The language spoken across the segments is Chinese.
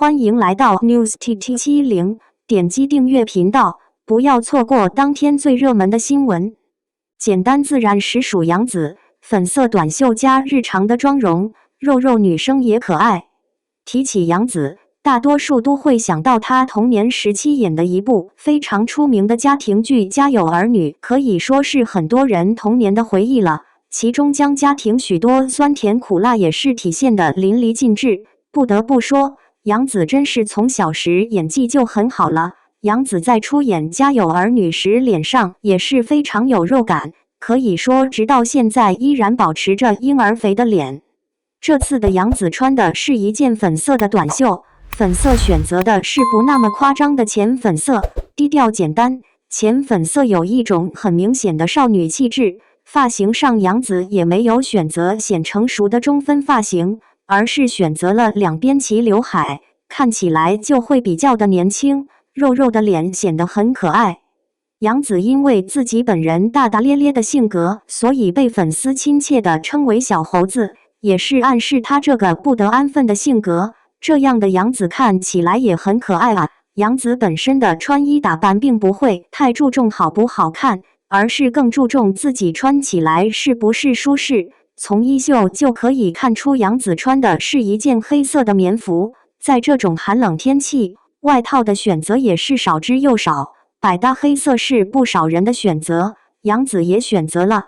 欢迎来到 News TT70，点击订阅频道，不要错过当天最热门的新闻。简单自然实属杨紫，粉色短袖加日常的妆容，肉肉女生也可爱。提起杨紫，大多数都会想到她童年时期演的一部非常出名的家庭剧《家有儿女》，可以说是很多人童年的回忆了。其中将家庭许多酸甜苦辣也是体现得淋漓尽致。不得不说，杨紫真是从小时演技就很好了。杨紫在出演《家有儿女》时，脸上也是非常有肉感，可以说直到现在依然保持着婴儿肥的脸。这次的杨紫穿的是一件粉色的短袖，粉色选择的是不那么夸张的浅粉色，低调简单。浅粉色有一种很明显的少女气质。发型上，杨紫也没有选择显成熟的中分发型，而是选择了两边齐刘海，看起来就会比较的年轻，肉肉的脸显得很可爱。杨紫因为自己本人大大咧咧的性格，所以被粉丝亲切地称为小猴子，也是暗示她这个不得安分的性格。这样的杨紫看起来也很可爱啊。杨紫本身的穿衣打扮并不会太注重好不好看，而是更注重自己穿起来是不是舒适。从衣袖就可以看出，杨紫穿的是一件黑色的棉服。在这种寒冷天气，外套的选择也是少之又少，百搭黑色是不少人的选择，杨紫也选择了。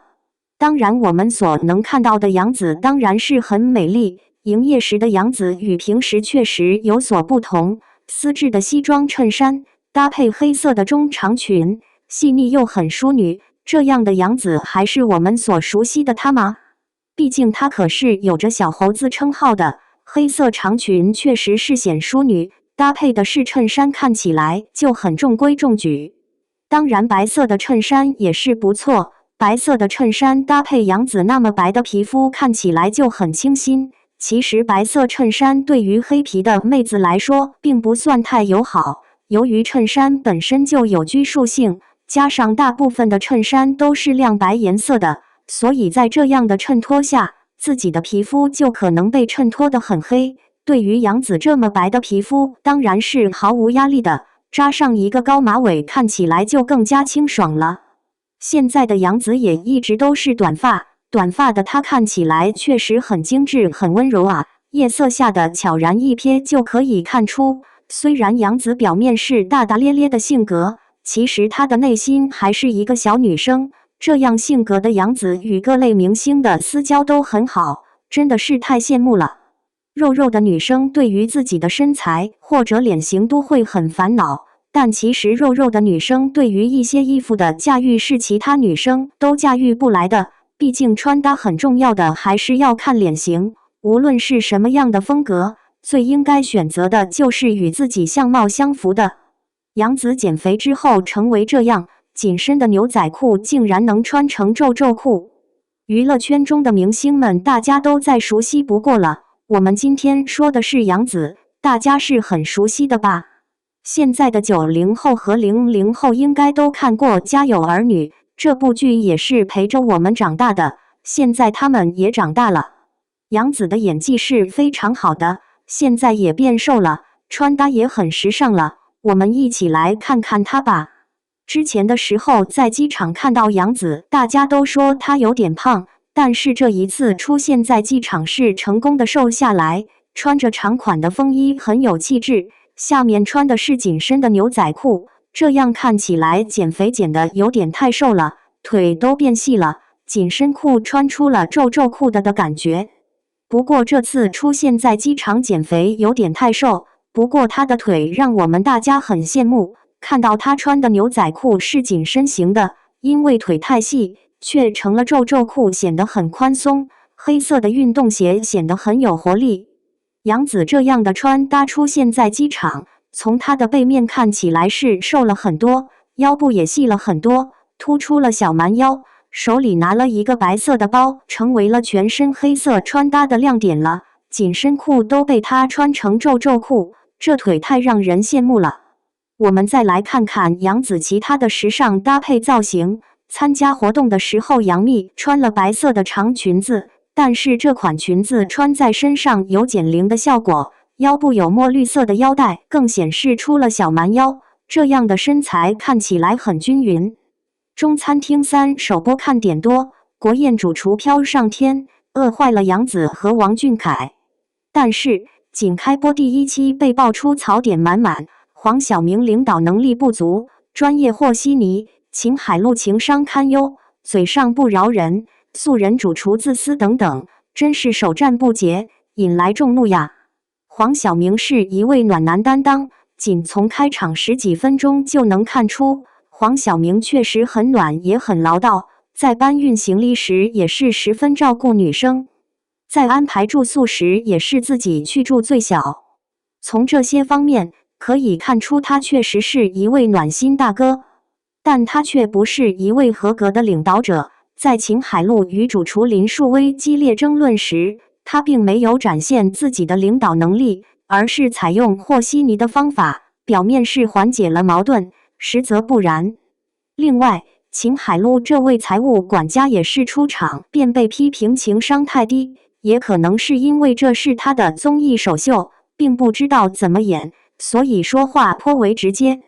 当然，我们所能看到的杨紫当然是很美丽。营业时的杨紫与平时确实有所不同，丝质的西装衬衫搭配黑色的中长裙，细腻又很淑女，这样的杨紫还是我们所熟悉的她吗？毕竟她可是有着小猴子称号的。黑色长裙确实是显淑女，搭配的是衬衫，看起来就很中规中矩。当然，白色的衬衫也是不错，白色的衬衫搭配杨紫那么白的皮肤，看起来就很清新。其实白色衬衫对于黑皮的妹子来说并不算太友好，由于衬衫本身就有拘束性，加上大部分的衬衫都是亮白颜色的，所以在这样的衬托下，自己的皮肤就可能被衬托得很黑。对于杨紫这么白的皮肤，当然是毫无压力的，扎上一个高马尾，看起来就更加清爽了。现在的杨紫也一直都是短发，短发的她看起来确实很精致，很温柔啊。夜色下的悄然一瞥就可以看出，虽然杨紫表面是大大咧咧的性格，其实她的内心还是一个小女生。这样性格的杨紫与各类明星的私交都很好，真的是太羡慕了。肉肉的女生对于自己的身材或者脸型都会很烦恼，但其实肉肉的女生对于一些衣服的驾驭是其他女生都驾驭不来的。毕竟穿搭很重要的还是要看脸型，无论是什么样的风格，最应该选择的就是与自己相貌相符的。杨紫减肥之后成为这样，紧身的牛仔裤竟然能穿成皱皱裤。娱乐圈中的明星们大家都再熟悉不过了，我们今天说的是杨紫，大家是很熟悉的吧？现在的90后和00后应该都看过《家有儿女》，这部剧也是陪着我们长大的，现在他们也长大了。杨紫的演技是非常好的，现在也变瘦了，穿搭也很时尚了，我们一起来看看她吧。之前的时候在机场看到杨紫，大家都说她有点胖，但是这一次出现在机场是成功的瘦下来，穿着长款的风衣很有气质，下面穿的是紧身的牛仔裤，这样看起来减肥减的有点太瘦了，腿都变细了，紧身裤穿出了皱皱裤的感觉。不过这次出现在机场减肥有点太瘦，不过她的腿让我们大家很羡慕。看到她穿的牛仔裤是紧身型的，因为腿太细，却成了皱皱裤，显得很宽松。黑色的运动鞋显得很有活力。杨紫这样的穿搭出现在机场，从她的背面看起来是瘦了很多，腰部也细了很多，突出了小蛮腰，手里拿了一个白色的包，成为了全身黑色穿搭的亮点了。紧身裤都被她穿成皱皱裤，这腿太让人羡慕了。我们再来看看杨紫其他的时尚搭配造型。参加活动的时候，杨幂穿了白色的长裙子，但是这款裙子穿在身上有减龄的效果，腰部有墨绿色的腰带，更显示出了小蛮腰，这样的身材看起来很均匀。中餐厅3首播看点多，国宴主厨飘上天，饿坏了杨紫和王俊凯。但是仅开播第1期被爆出槽点满满，黄晓明领导能力不足，专业和稀泥，秦海璐情商堪忧，嘴上不饶人，素人主厨自私等等，真是首战不捷，引来众怒呀。黄晓明是一位暖男担当，仅从开场10几分钟就能看出，黄晓明确实很暖也很唠叨，在搬运行李时也是十分照顾女生，在安排住宿时也是自己去住最小。从这些方面可以看出他确实是一位暖心大哥，但他却不是一位合格的领导者。在秦海璐与主厨林树威激烈争论时，他并没有展现自己的领导能力，而是采用和稀泥的方法，表面是缓解了矛盾，实则不然。另外，秦海璐这位财务管家也是出场便被批评情商太低，也可能是因为这是他的综艺首秀，并不知道怎么演，所以说话颇为直接。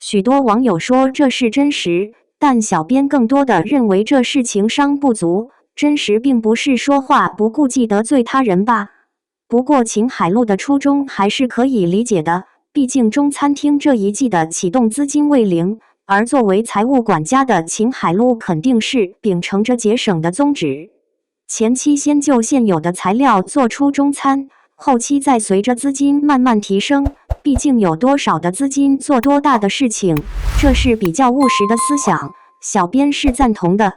许多网友说这是真实，但小编更多的认为这是情商不足，真实并不是说话不顾忌得罪他人吧。不过秦海璐的初衷还是可以理解的，毕竟中餐厅这一季的启动资金为零，而作为财务管家的秦海璐肯定是秉承着节省的宗旨，前期先就现有的材料做出中餐，后期再随着资金慢慢提升，毕竟有多少的资金做多大的事情，这是比较务实的思想，小编是赞同的。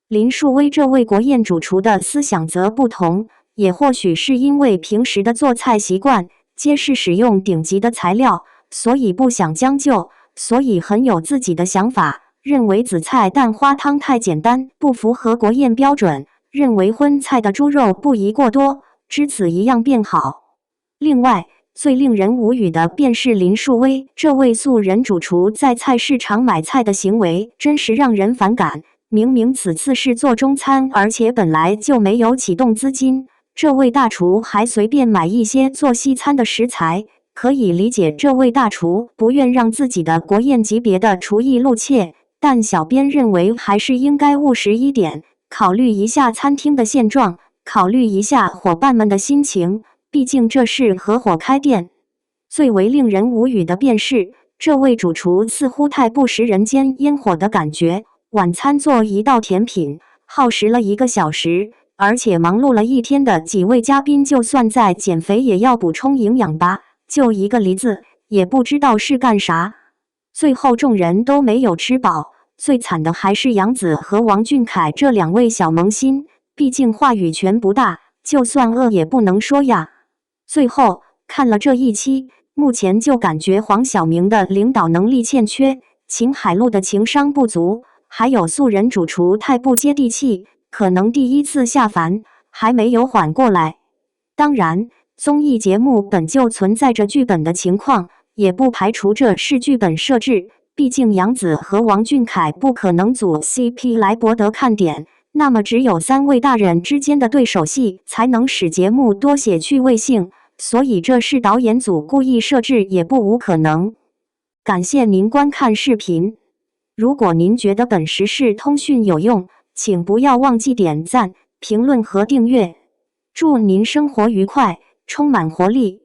林树威这位国宴主厨的思想则不同，也或许是因为平时的做菜习惯皆是使用顶级的材料，所以不想将就，所以很有自己的想法，认为紫菜蛋花汤太简单，不符合国宴标准，认为荤菜的猪肉不宜过多，只此一样便好。另外，最令人无语的便是林树威这位素人主厨在菜市场买菜的行为，真是让人反感。明明此次是做中餐，而且本来就没有启动资金，这位大厨还随便买一些做西餐的食材，可以理解这位大厨不愿让自己的国宴级别的厨艺露怯，但小编认为还是应该务实一点，考虑一下餐厅的现状，考虑一下伙伴们的心情，毕竟这是合伙开店。最为令人无语的便是，这位主厨似乎太不食人间烟火的感觉，晚餐做一道甜品，耗时了1个小时，而且忙碌了一天的几位嘉宾，就算在减肥也要补充营养吧，就一个梨子，也不知道是干啥。最后众人都没有吃饱，最惨的还是杨紫和王俊凯这2位小萌新，毕竟话语权不大，就算饿也不能说呀。最后看了这一期，目前就感觉黄晓明的领导能力欠缺，秦海璐的情商不足，还有素人主厨太不接地气，可能第1次下凡，还没有缓过来。当然，综艺节目本就存在着剧本的情况，也不排除这是剧本设置，毕竟杨紫和王俊凯不可能组 CP 来博得看点，那么只有3位大人之间的对手戏才能使节目多些趣味性，所以这是导演组故意设置也不无可能。感谢您观看视频。如果您觉得本时事通讯有用，请不要忘记点赞、评论和订阅。祝您生活愉快，充满活力。